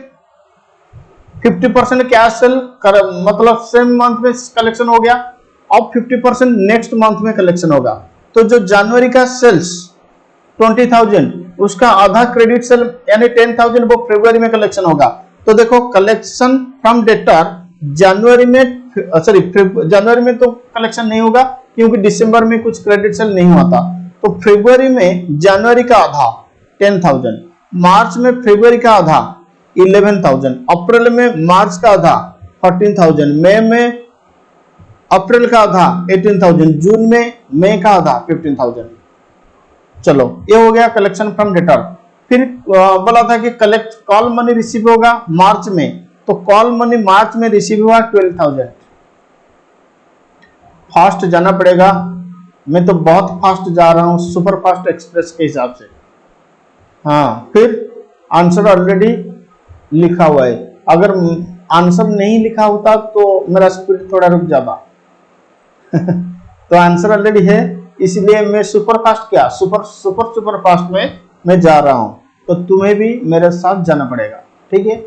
50% कैश सेल मतलब सेम मंथ में कलेक्शन हो गया। अब 50% नेक्स्ट मंथ में कलेक्शन होगा। तो जो जनवरी का सेल्स 20,000, उसका आधा क्रेडिट सेल यानी 10,000 वो फरवरी में कलेक्शन होगा। तो देखो कलेक्शन फ्रॉम डेटर जनवरी में, सॉरी जनवरी में तो कलेक्शन नहीं होगा क्योंकि दिसंबर में कुछ क्रेडिट सेल नहीं हुआ था। तो फरवरी में जनवरी का आधा 10,000, मार्च में फरवरी का आधा 11,000, अप्रैल में मार्च का आधा 14,000, मई में अप्रैल का आधा 18,000, जून में मई का आधा 15,000। चलो ये हो गया कलेक्शन फ्रॉम डेटर। फिर बोला था कि कलेक्ट कॉल मनी रिसीव होगा मार्च में, तो कॉल मनी मार्च में रिसीव हुआ 12,000। फास्ट जाना पड़ेगा, मैं तो बहुत फास्ट जा रहा हूं, सुपर फास्ट एक्सप्रेस के हिसाब से। हाँ, फिर आंसर ऑलरेडी लिखा हुआ है। अगर आंसर नहीं लिखा होता तो मेरा स्पीड थोड़ा रुक जाता। तो आंसर ऑलरेडी है, इसलिए मैं सुपर फास्ट क्या सुपर फास्ट में मैं जा रहा हूं। तो तुम्हें भी मेरे साथ जाना पड़ेगा, ठीक है।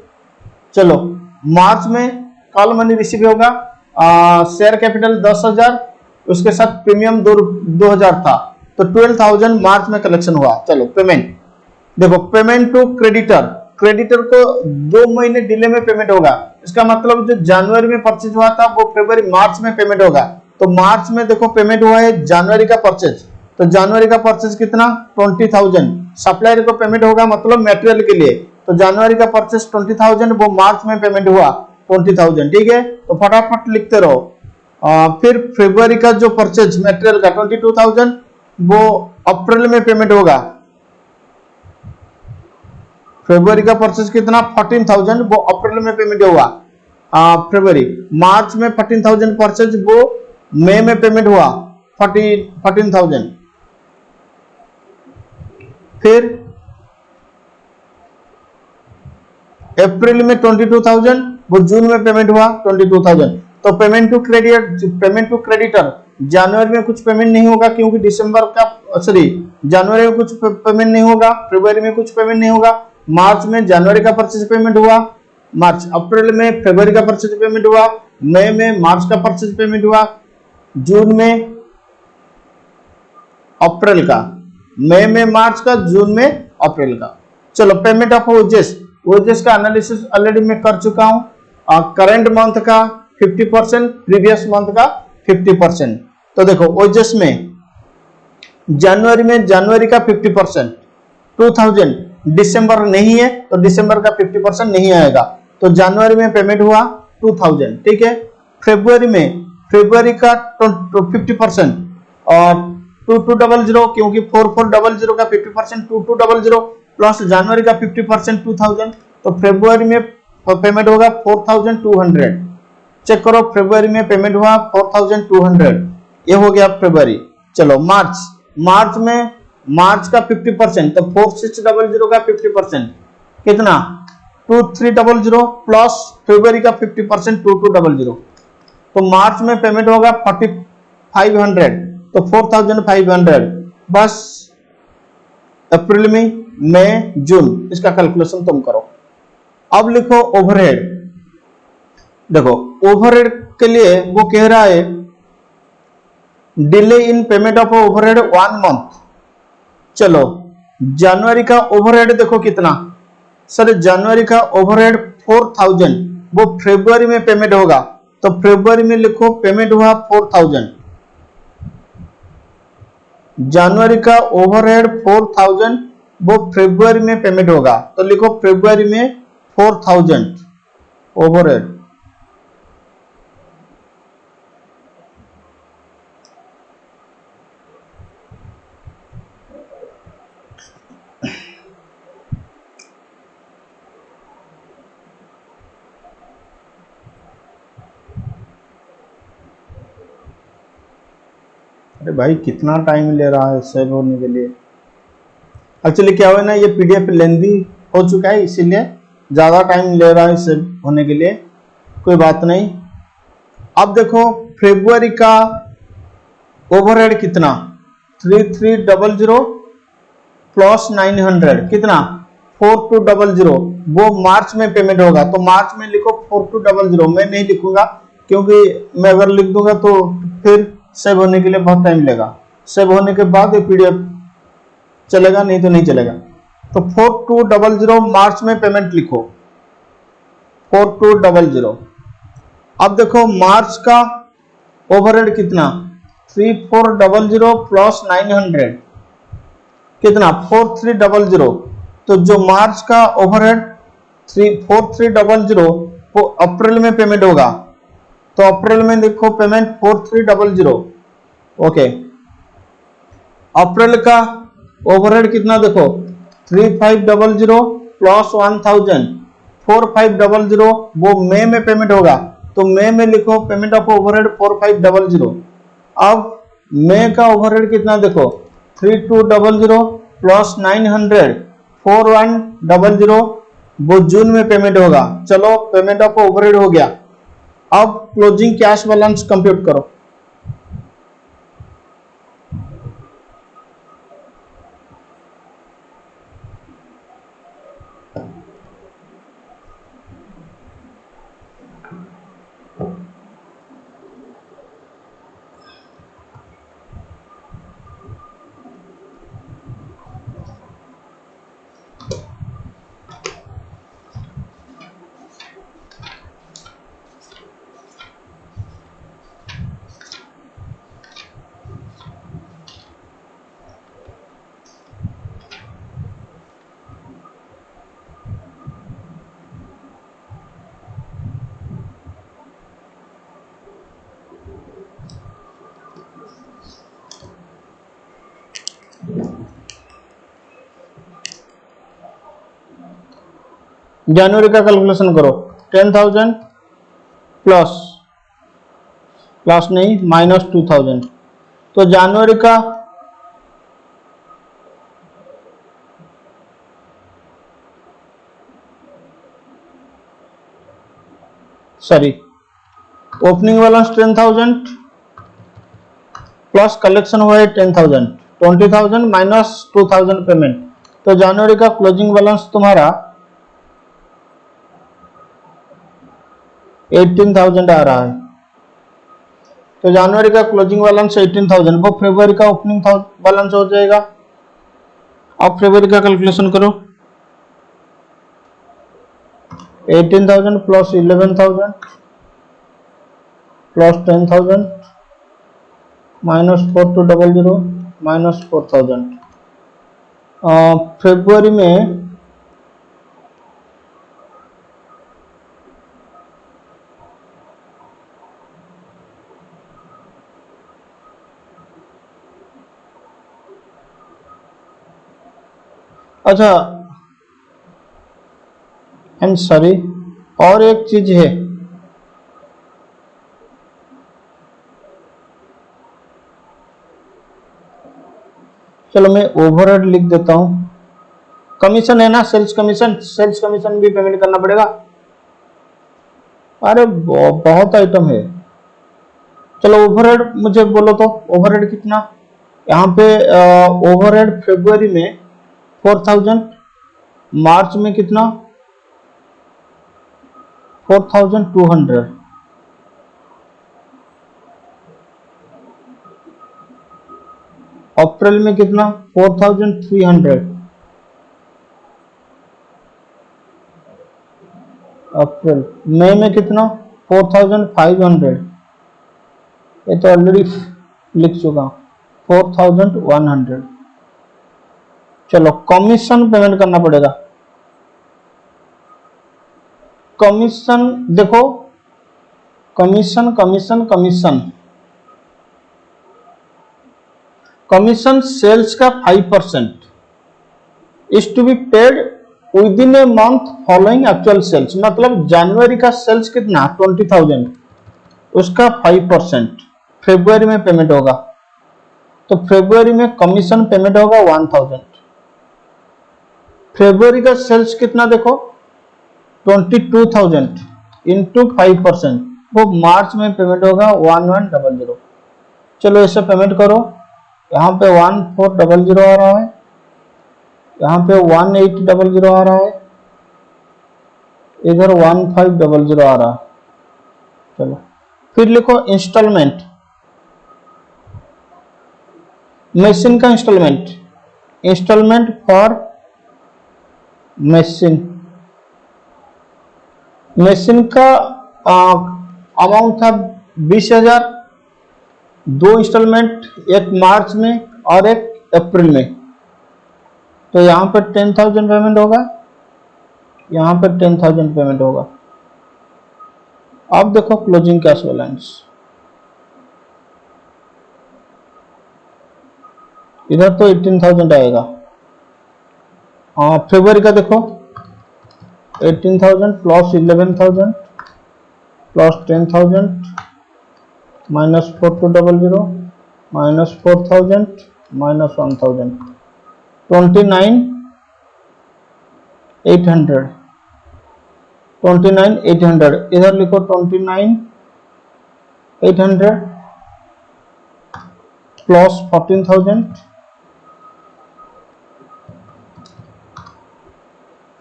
चलो मार्च में कॉल मनी रिसीव होगा, शेयर कैपिटल 10,000, उसके साथ प्रीमियम 2,000 था, तो 12,000 मार्च में कलेक्शन हुआ। चलो पेमेंट देखो पेमेंट टू क्रेडिटर, क्रेडिटर को 2 महीने डिले में पेमेंट होगा। इसका मतलब जो जनवरी में परचेज हुआ था वो फरवरी मार्च में पेमेंट होगा। तो मार्च में देखो पेमेंट हुआ है जनवरी का परचेज, तो जनवरी का परचेज कितना 20,000। सप्लायर को पेमेंट होगा मतलब मटेरियल के लिए, तो जनवरी का परचेज 20,000, वो मार्च में पेमेंट हुआ 20,000। ठीक है, तो फटाफट लिखते रहो। फिर फरवरी का जो परचेज मटेरियल का 22,000 वो अप्रैल में पेमेंट होगा। फरवरी का परचेज कितना 14,000 वो अप्रैल में पेमेंट हुआ फरवरी। मार्च में 14,000 परचेज वो मई में पेमेंट हुआ 14,000। फिर अप्रैल में 22,000 वो जून में पेमेंट हुआ 22,000। तो पेमेंट टू क्रेडिटर जनवरी में कुछ पेमेंट नहीं होगा क्योंकि दिसंबर का जनवरी में कुछ पेमेंट नहीं होगा, फरवरी में कुछ पेमेंट नहीं होगा, मार्च में जनवरी का परचेज पेमेंट हुआ, मार्च अप्रैल में फरवरी का परचेज पेमेंट हुआ, मई में मार्च का परचेज पेमेंट हुआ, जून में अप्रैल का, मई में मार्च का, जून में अप्रैल का। चलो पेमेंट ऑफ ओजेस का एनालिसिस ऑलरेडी मैं कर चुका हूं। करंट मंथ का 50%, प्रीवियस मंथ का 50%। तो देखो ओजेस में जनवरी का 50% 2,000, दिसंबर नहीं है तो दिसंबर का 50% नहीं आएगा, तो जनवरी में पेमेंट हुआ 2,000। ठीक है, फरवरी का 50% और 2200 क्योंकि 4400 का 50% 2200 प्लस जनवरी का 50% 2,000, तो फरवरी में पेमेंट होगा 4,200। चेक करो फरवरी में पेमेंट हुआ 4,200, ये हो गया फरवरी। चलो मार्च का 50%, तो 4,600 का 50% कितना 2,300 प्लस फरवरी का 50% 2,200, तो मार्च में पेमेंट होगा 4,500, तो 4,500। बस अप्रैल में, मई, जून, इसका कैलकुलेशन तुम करो। अब लिखो ओवरहेड। देखो ओवरहेड के लिए वो कह रहा है delay in payment of overhead 1 month. चलो जनवरी का ओवरहेड देखो कितना, सर जनवरी का ओवरहेड 4,000 वो फरवरी में पेमेंट होगा, तो फरवरी में लिखो पेमेंट हुआ 4,000। जनवरी का ओवरहेड 4,000 वो फरवरी में पेमेंट होगा, तो लिखो फरवरी में 4,000 ओवरहेड। अरे भाई कितना टाइम ले रहा है सेव होने के लिए। एक्चुअली क्या हुआ ना, ये पीडीएफ लेंदी हो चुका है इसीलिए ज्यादा टाइम ले रहा है सेव होने के लिए, कोई बात नहीं। अब देखो फरवरी का ओवरहेड कितना 3,300 प्लस 900 कितना 4,200, वो मार्च में पेमेंट होगा, तो मार्च में लिखो 4,200। मैं नहीं लिखूंगा क्योंकि मैं अगर लिख दूंगा तो फिर सेव होने के लिए बहुत टाइम लगेगा, सेव होने के बाद ये पीडीएफ चलेगा, नहीं तो नहीं चलेगा। तो 4,200 मार्च में पेमेंट लिखो 4,200। अब देखो मार्च का ओवरहेड कितना 3,400 प्लस 900 कितना 4,300, तो जो मार्च का ओवरहेड 4,300 वो अप्रैल में पेमेंट होगा, तो अप्रैल में देखो पेमेंट 4,300। ओके, अप्रैल का ओवरहेड कितना देखो 3,500 प्लस 1,000 4,500, वो मई में पेमेंट होगा, तो मई में लिखो पेमेंट ऑफ ओवरहेड 4,500। अब मई का ओवरहेड कितना देखो 3,200 प्लस 900 4,100, वो जून में पेमेंट होगा। चलो पेमेंट ऑफ ओवरहेड हो गया। अब क्लोजिंग कैश बैलेंस कंप्यूट करो। जनवरी का कैलकुलेशन करो, 10,000 प्लस प्लस नहीं -2,000, तो जनवरी का sorry opening balance 10,000 plus collection हुआ है 10,000, 20,000 माइनस 2,000 पेमेंट, तो जनवरी का क्लोजिंग बैलेंस तुम्हारा 18,000 आ रहा है। तो जनवरी का क्लोजिंग बैलेंस 18,000, वो फरवरी का ओपनिंग बैलेंस हो जाएगा। अब फरवरी का कैलकुलेशन करो, 18,000 प्लस 11,000 प्लस 10,000 -4200 -4,000। फरवरी में अच्छा एंड सॉरी और एक चीज है, चलो मैं ओवरहेड लिख देता हूं। कमीशन है ना, सेल्स कमीशन भी पेमेंट करना पड़ेगा। अरे बहुत आइटम है। चलो ओवरहेड मुझे बोलो तो, ओवरहेड कितना, यहाँ पे ओवरहेड फरवरी में 4,000, मार्च में कितना 4,200, अप्रैल में कितना 4,300, अप्रैल, मई में कितना 4,500, ये तो ऑलरेडी लिख चुका, 4,100। चलो कमीशन पेमेंट करना पड़ेगा। कमीशन देखो, commission commission commission commission sales का 5% is to be paid within a month following actual sales, मतलब जनवरी का सेल्स कितना 20,000, उसका 5% फरवरी में पेमेंट होगा, तो फरवरी में कमीशन पेमेंट होगा 1,000। फरवरी का सेल्स कितना देखो 22,000 इंटू 5%, वो मार्च में पेमेंट होगा 1100। चलो इसे पेमेंट करो, यहाँ पे 1400 आ रहा है, यहाँ पे 1800 आ रहा है, इधर 1500 आ रहा है। चलो फिर लिखो इंस्टॉलमेंट, मशीन का instalment, instalment for machine, machine का अमाउंट था 20,000, 2 इंस्टॉलमेंट, एक मार्च में और एक अप्रैल में, तो यहाँ पर 10,000 पेमेंट होगा, यहाँ पर 10,000 पेमेंट होगा। अब देखो क्लोजिंग कैश बैलेंस, इधर तो 18,000 आएगा। फरवरी का देखो 18,000 प्लस 11,000 प्लस 10,000 -4200 -4,000 -1,000, 29,800, 29,800, इधर लिखो 29,800 प्लस 14,000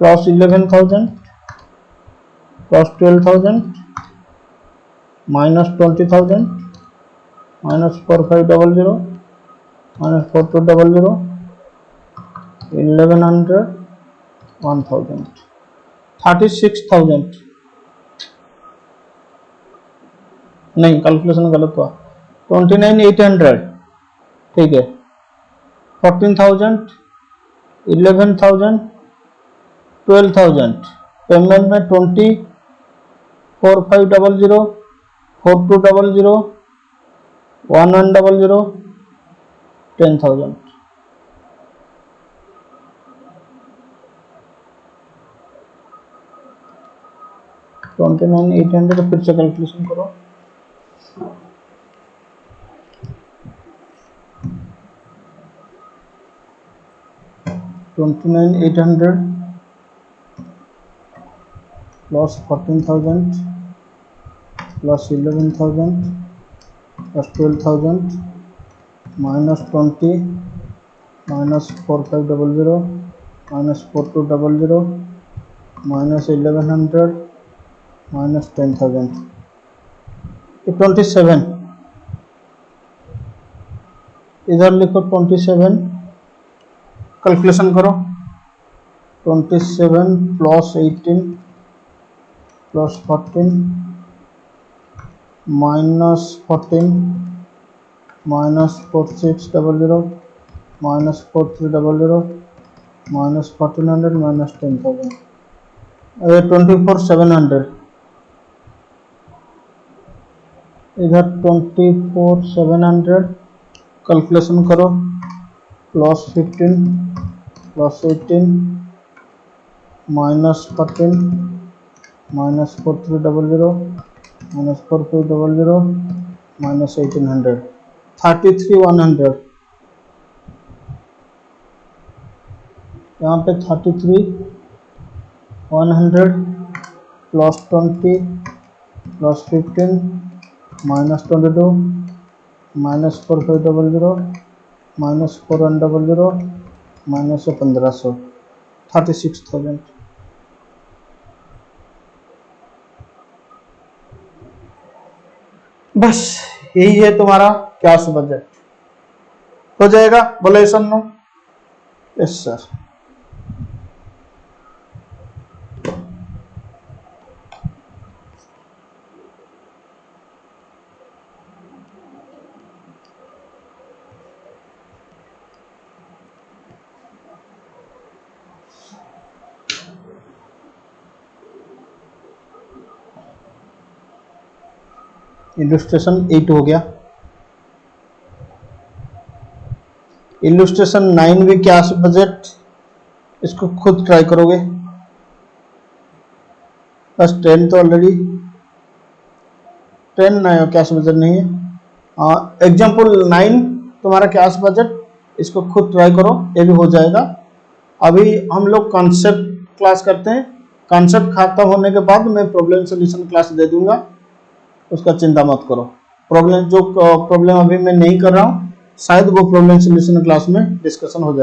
प्लस 11,000 प्लस 12,000 माइनस 20,000 -4500 -4200, 1,100 1,000, 36,000, नहीं कैलकुलेशन गलत हुआ, 29,800, ठीक है, 14,000 11,000 12,000, पेमेंट में 20,4500 4200 1100 10,000। 29,800 फिर से कैलकुलेशन करो। $29,800 plus 14,000 plus 11,000 plus 12,000 minus 20 minus 4,500 minus 4,200 minus 1,100 minus 10,000, 27। इधर लिखो 27, कैलकुलेशन करो। 27 plus 18 plus 14 minus 14 minus 4,600 minus 4,300 minus 1,400 minus 10,000, 24,700। इधर 24,700 कैलकुलेशन करो। Plus 15 plus 18 minus 14 minus 4,300 minus 4,500 minus 1,800, 33,100। यहाँ पे 33,100 plus 20 plus 15 minus 22 minus 4,500 minus 4,100 minus 1,500, 36,000। बस यही है तुम्हारा कैश बजट। हो जाएगा? बोलो यस और नो। Yes sir. इलस्ट्रेशन 8 हो गया। इलस्ट्रेशन 9 भी कैश बजट, इसको खुद ट्राई करोगे। बस 10 तो ऑलरेडी 10 नया कैश बजट नहीं है। एग्जाम्पल 9 तुम्हारा कैश बजट, इसको खुद ट्राई करो, ये भी हो जाएगा। अभी हम लोग कॉन्सेप्ट क्लास करते हैं। कॉन्सेप्ट खत्म होने के बाद मैं प्रॉब्लम सॉल्यूशन क्लास दे दूंगा, उसका चिंता मत करो। प्रॉब्लम अभी मैं नहीं कर रहा हूँ, शायद वो प्रॉब्लम सॉल्यूशन क्लास में डिस्कशन हो जाए।